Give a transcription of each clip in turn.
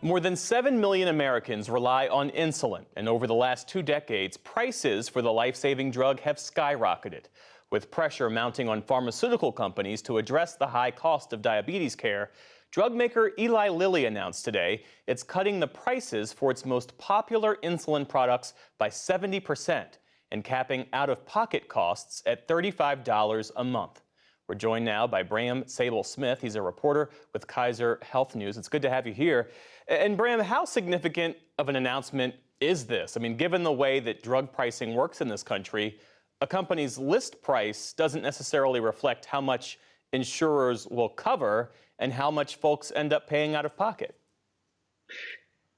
More than 7 million Americans rely on insulin, and over the last 2 decades, prices for the life-saving drug have skyrocketed. With pressure mounting on pharmaceutical companies to address the high cost of diabetes care, drug maker Eli Lilly announced today it's cutting the prices for its most popular insulin products by 70% and capping out-of-pocket costs at $35 a month. We're joined now by Bram Sable-Smith. He's a reporter with Kaiser Health News. It's good to have you here. And Bram, how significant of an announcement is this? I mean, given the way that drug pricing works in this country, a company's list price doesn't necessarily reflect how much insurers will cover and how much folks end up paying out of pocket.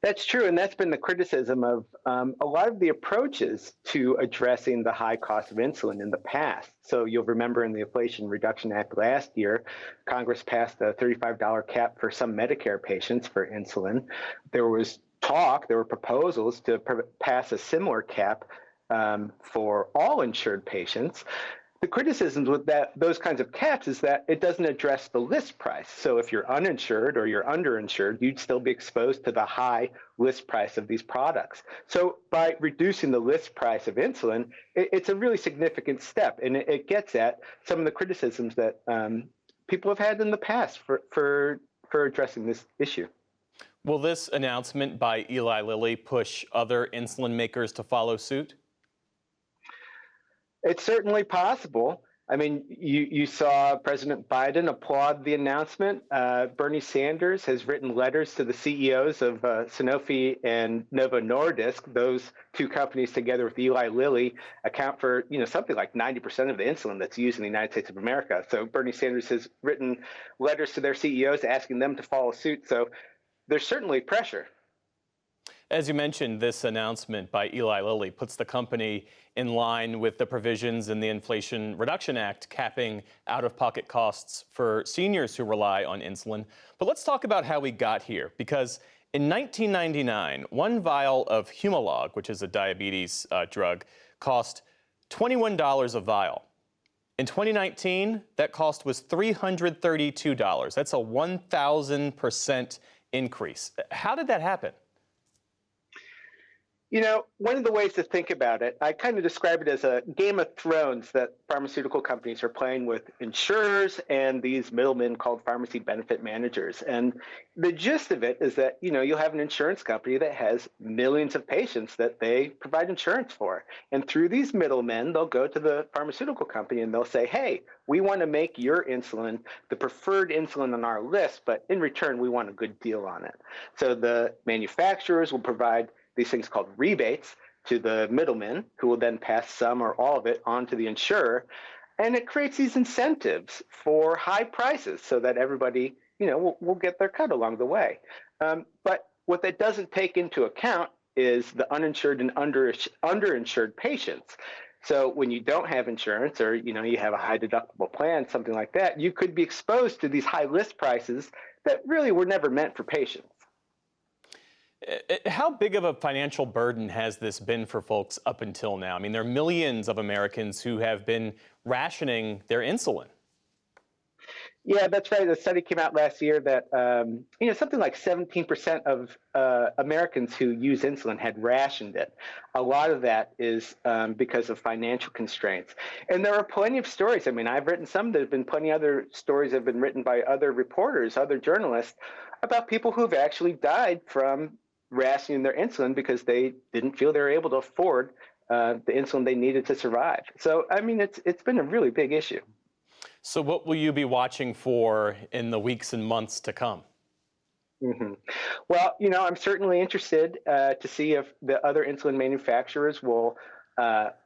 That's true, and that's been the criticism of a lot of the approaches to addressing the high cost of insulin in the past. So you'll remember in the Inflation Reduction Act last year, Congress passed a $35 cap for some Medicare patients for insulin. There was talk, there were proposals to pass a similar cap for all insured patients. The criticisms with those kinds of caps is that it doesn't address the list price. So if you're uninsured or you're underinsured, you'd still be exposed to the high list price of these products. So by reducing the list price of insulin, it's a really significant step, and it gets at some of the criticisms that people have had in the past for addressing this issue. Will this announcement by Eli Lilly push other insulin makers to follow suit? It's certainly possible. I mean, you saw President Biden applaud the announcement. Bernie Sanders has written letters to the CEOs of Sanofi and Novo Nordisk. Those two companies, together with Eli Lilly, account for something like 90% of the insulin that's used in the United States of America. So Bernie Sanders has written letters to their CEOs asking them to follow suit. So there's certainly pressure. As you mentioned, this announcement by Eli Lilly puts the company in line with the provisions in the Inflation Reduction Act capping out-of-pocket costs for seniors who rely on insulin. But let's talk about how we got here, because in 1999, one vial of Humalog, which is a diabetes drug, cost $21 a vial. In 2019, that cost was $332. That's a 1,000% increase. How did that happen? One of the ways to think about it, I kind of describe it as a Game of Thrones that pharmaceutical companies are playing with insurers and these middlemen called pharmacy benefit managers. And the gist of it is that, you'll have an insurance company that has millions of patients that they provide insurance for. And through these middlemen, they'll go to the pharmaceutical company and they'll say, hey, we want to make your insulin the preferred insulin on our list, but in return, we want a good deal on it. So the manufacturers will provide these things called rebates to the middlemen, who will then pass some or all of it on to the insurer. And it creates these incentives for high prices so that everybody, will get their cut along the way. But what that doesn't take into account is the uninsured and underinsured patients. So when you don't have insurance or, you have a high deductible plan, something like that, you could be exposed to these high list prices that really were never meant for patients. How big of a financial burden has this been for folks up until now? I mean, there are millions of Americans who have been rationing their insulin. Yeah, that's right. The study came out last year that something like 17% of Americans who use insulin had rationed it. A lot of that is because of financial constraints. And there are plenty of stories. I mean, I've written some. There's been plenty of other stories that have been written by other reporters, other journalists, about people who've actually died from rationing their insulin because they didn't feel they were able to afford the insulin they needed to survive. So, I mean, it's been a really big issue. So what will you be watching for in the weeks and months to come? Mm-hmm. Well, I'm certainly interested to see if the other insulin manufacturers will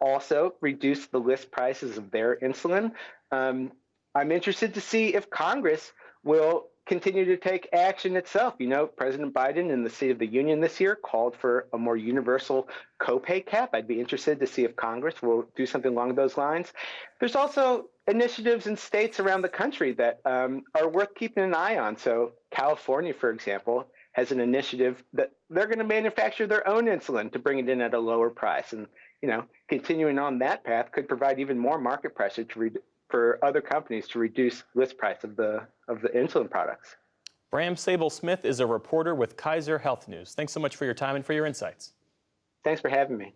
also reduce the list prices of their insulin. I'm interested to see if Congress will continue to take action itself. President Biden in the State of the Union this year called for a more universal copay cap. I'd be interested to see if Congress will do something along those lines. There's also initiatives in states around the country that are worth keeping an eye on. So California, for example, has an initiative that they're going to manufacture their own insulin to bring it in at a lower price. And, continuing on that path could provide even more market pressure for other companies to reduce list price of the insulin products. Bram Sable-Smith is a reporter with Kaiser Health News. Thanks so much for your time and for your insights. Thanks for having me.